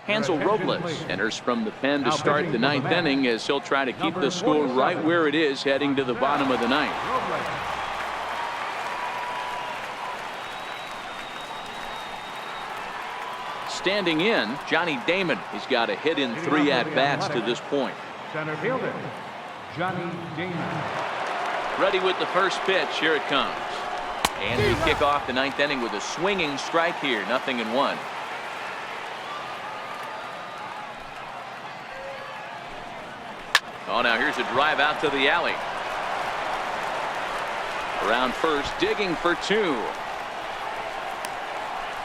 Hansel Robles enters from the pen to start the ninth inning as he'll try to keep the score right where it is heading to the bottom of the ninth. Standing in, Johnny Damon. He's got a hit in 3 at-bats to this point. Center fielder, Johnny Damon. Ready with the first pitch. Here it comes. And we kick off the ninth inning with a swinging strike here. 0-1. Oh, now here's a drive out to the alley. Around first, digging for 2.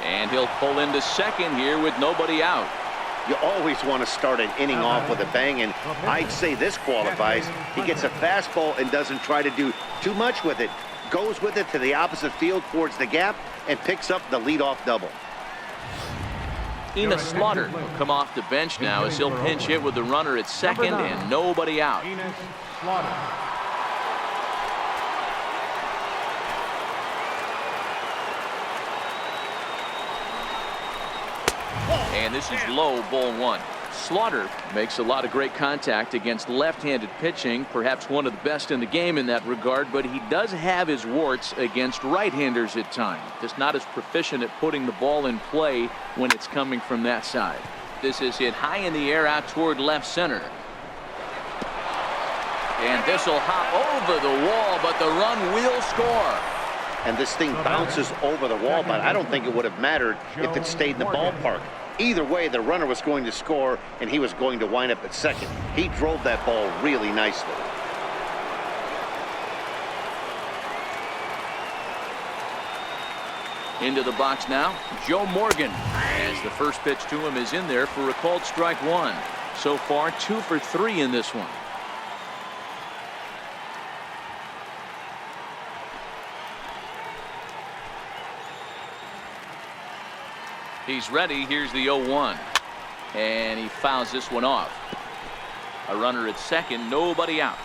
And he'll pull into second here with nobody out. You always want to start an inning off with a bang, and I'd say this qualifies. He gets a fastball and doesn't try to do too much with it. Goes with it to the opposite field towards the gap and picks up the leadoff double. Enos Slaughter will come off the bench now as he'll pinch hit with the runner at second and nobody out. Enos Slaughter. And this is low, ball 1. Slaughter makes a lot of great contact against left-handed pitching, perhaps one of the best in the game in that regard, but he does have his warts against right-handers at times. Just not as proficient at putting the ball in play when it's coming from that side. This is hit high in the air out toward left center. And this will hop over the wall, but the run will score. And this thing bounces over the wall, but I don't think it would have mattered if it stayed in the ballpark. Either way, the runner was going to score, and he was going to wind up at second. He drove that ball really nicely. Into the box now, Joe Morgan, as the first pitch to him is in there for a called strike 1. So far, 2 for 3 in this one. He's ready. Here's the 0-1. And he fouls this one off. A runner at second, nobody out.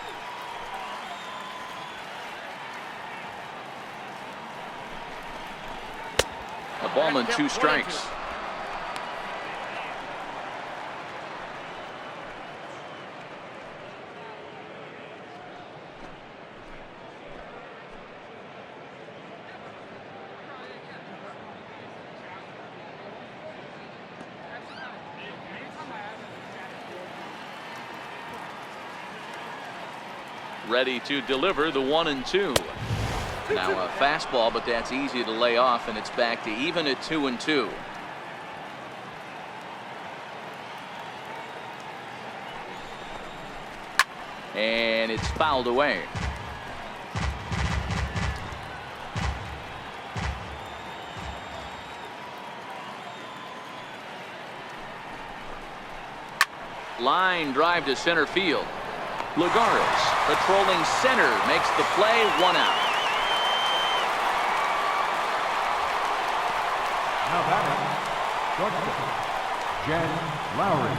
A ball and 2 strikes. Ready to deliver the 1-2. Now a fastball, but that's easy to lay off, and it's back to even at 2-2. And it's fouled away. Line drive to center field. Lagares patrolling center makes the play. 1 out. Now batting, shortstop, Jed Lowry.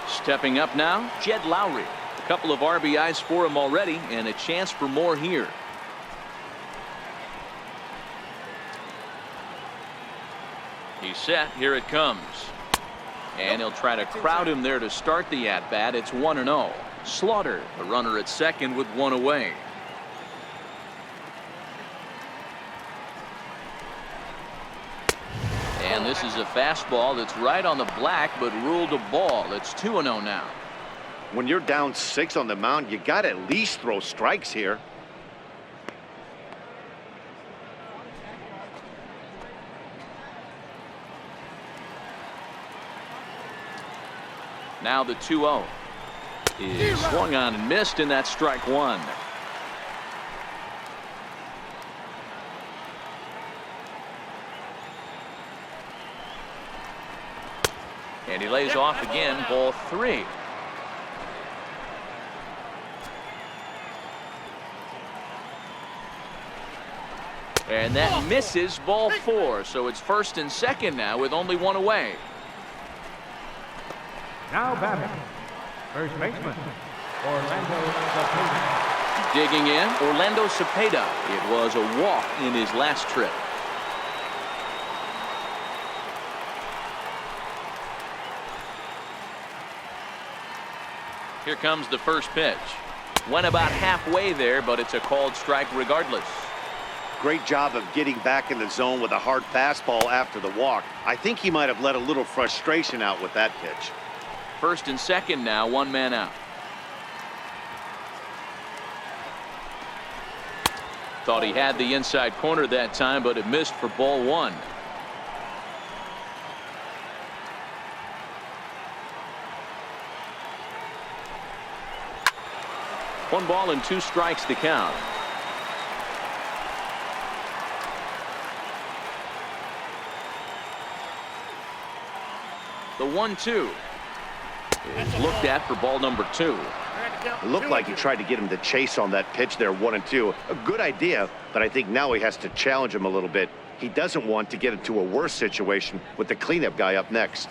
Stepping up now, Jed Lowry. A couple of RBIs for him already, and a chance for more here. He's set. Here it comes. And he'll try to crowd him there to start the at-bat. It's 1-0. Slaughter, the runner at second with 1 away. And this is a fastball that's right on the black, but ruled a ball. It's 2-0 now. When you're down 6 on the mound, you got to at least throw strikes here. Now the 2-0 is swung on and missed, and that's strike 1. And he lays off again, ball 3. And that misses, ball 4. So it's first and second now with only 1 away. Now batting, first baseman, Orlando Cepeda. Digging in, Orlando Cepeda. It was a walk in his last trip. Here comes the first pitch. Went about halfway there, but it's a called strike regardless. Great job of getting back in the zone with a hard fastball after the walk. I think he might have let a little frustration out with that pitch. First and second now, one man out. Thought he had the inside corner that time, but it missed for ball one. One ball and two strikes to count. The 1-2 is looked at for ball number 2. It looked like he tried to get him to chase on that pitch there, 1-2. A good idea, but I think now he has to challenge him a little bit. He doesn't want to get into a worse situation with the cleanup guy up next.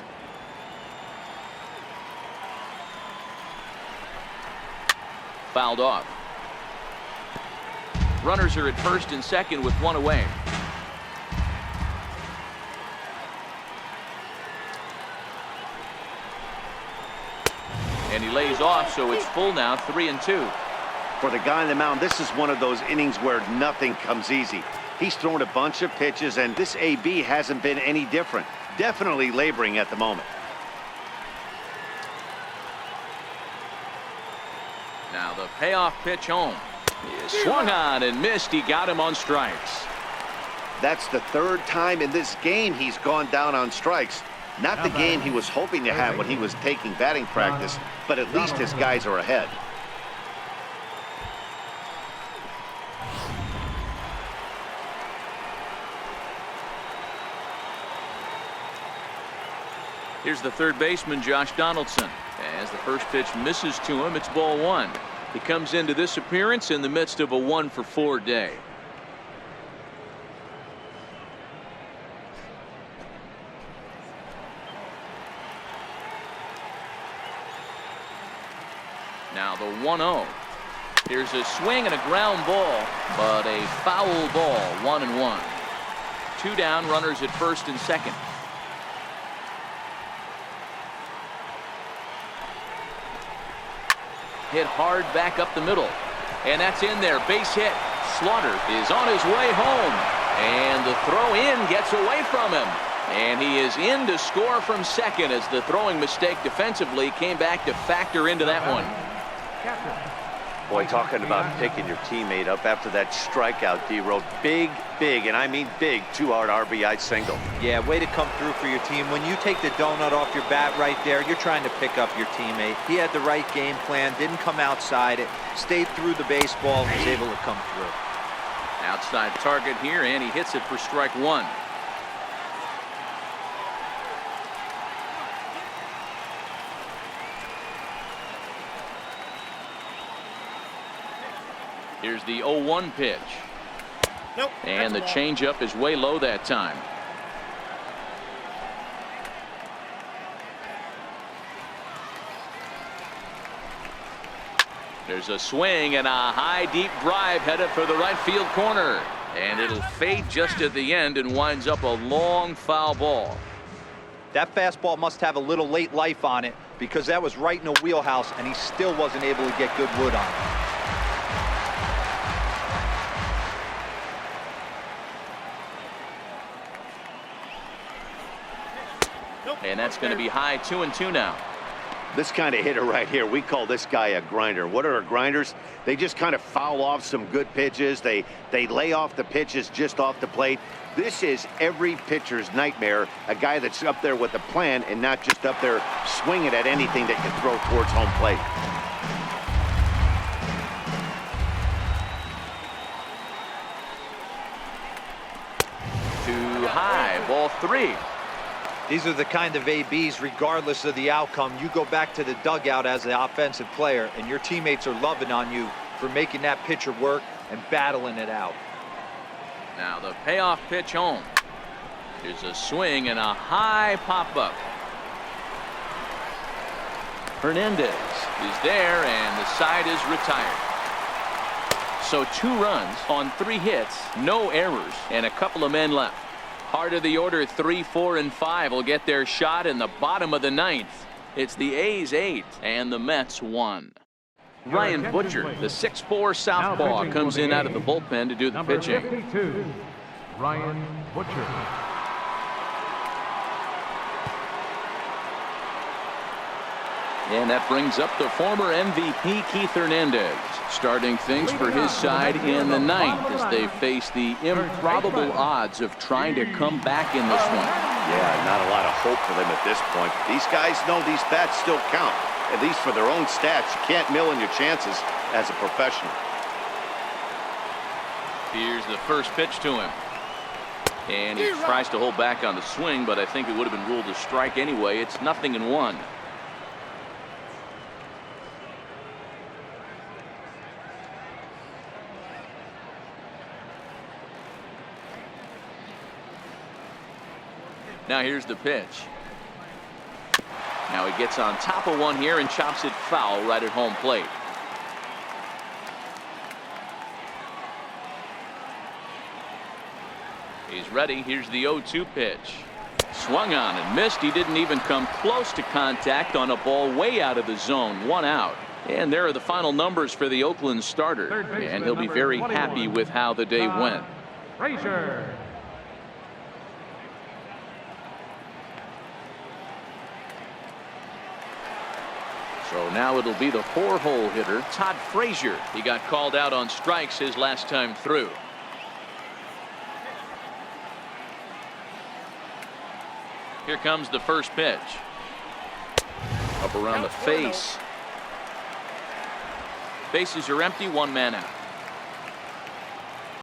Fouled off. Runners are at first and second with one away. And he lays off, so it's full now, 3-2. For the guy on the mound, this is one of those innings where nothing comes easy. He's thrown a bunch of pitches, and this AB hasn't been any different. Definitely laboring at the moment. Now the payoff pitch home. He swung on and missed. He got him on strikes. That's the third time in this game he's gone down on strikes. Not the game he was hoping to have when he was taking batting practice, but at least his guys are ahead. Here's the third baseman, Josh Donaldson. As the first pitch misses to him, it's ball one. He comes into this appearance in the midst of a 1-for-4 day. Now the 1-0. Here's a swing and a ground ball, but a foul ball, 1-1. Two down, runners at first and second. Hit hard back up the middle, and that's in there. Base hit. Slaughter is on his way home, and the throw in gets away from him, and he is in to score from second as the throwing mistake defensively came back to factor into that one. Boy, talking about picking your teammate up after that strikeout, D-Road. Big, and I mean big, two-hard RBI single. Yeah, way to come through for your team. When you take the donut off your bat right there, you're trying to pick up your teammate. He had the right game plan, didn't come outside it, stayed through the baseball, and was able to come through. Outside target here, and he hits it for strike one. Here's the 0-1 pitch. Nope, and the changeup is way low that time. There's a swing and a high deep drive headed for the right field corner, and it'll fade just at the end and winds up a long foul ball. That fastball must have a little late life on it because that was right in the wheelhouse and he still wasn't able to get good wood on it. And that's going to be high, 2-2 now. This kind of hitter right here, we call this guy a grinder. What are grinders? They just kind of foul off some good pitches. They lay off the pitches just off the plate. This is every pitcher's nightmare, a guy that's up there with a plan and not just up there swinging at anything that can throw towards home plate. Too high, ball three. These are the kind of ABs, regardless of the outcome, you go back to the dugout as the offensive player, and your teammates are loving on you for making that pitcher work and battling it out. Now the payoff pitch home. There's a swing and a high pop-up. Hernandez is there, and the side is retired. So 2 runs on 3 hits, no errors, and a couple of men left. Heart of the order, 3, 4, and 5 will get their shot in the bottom of the 9th. It's the A's 8 and the Mets 1. Ryan Butcher, the 6'4" southpaw, comes in out of the bullpen to do the pitching. Number 52, Ryan Butcher. And that brings up the former MVP Keith Hernandez, starting things for his side in the 9th as they face the improbable odds of trying to come back in this one. Yeah, not a lot of hope for them at this point. These guys know these bats still count, at least for their own stats. You can't mill in your chances as a professional. Here's the first pitch to him. And he tries to hold back on the swing, but I think it would have been ruled a strike anyway. It's 0-1. Now here's the pitch. Now he gets on top of one here and chops it foul right at home plate. He's ready. Here's the 0-2 pitch. Swung on and missed. He didn't even come close to contact on a ball way out of the zone. 1 out. And there are the final numbers for the Oakland starter. And he'll be very happy with how the day went. Frazier. So now it'll be the 4-hole hitter, Todd Frazier. He got called out on strikes his last time through. Here comes the first pitch. Up around the face. Bases are empty, 1 man out.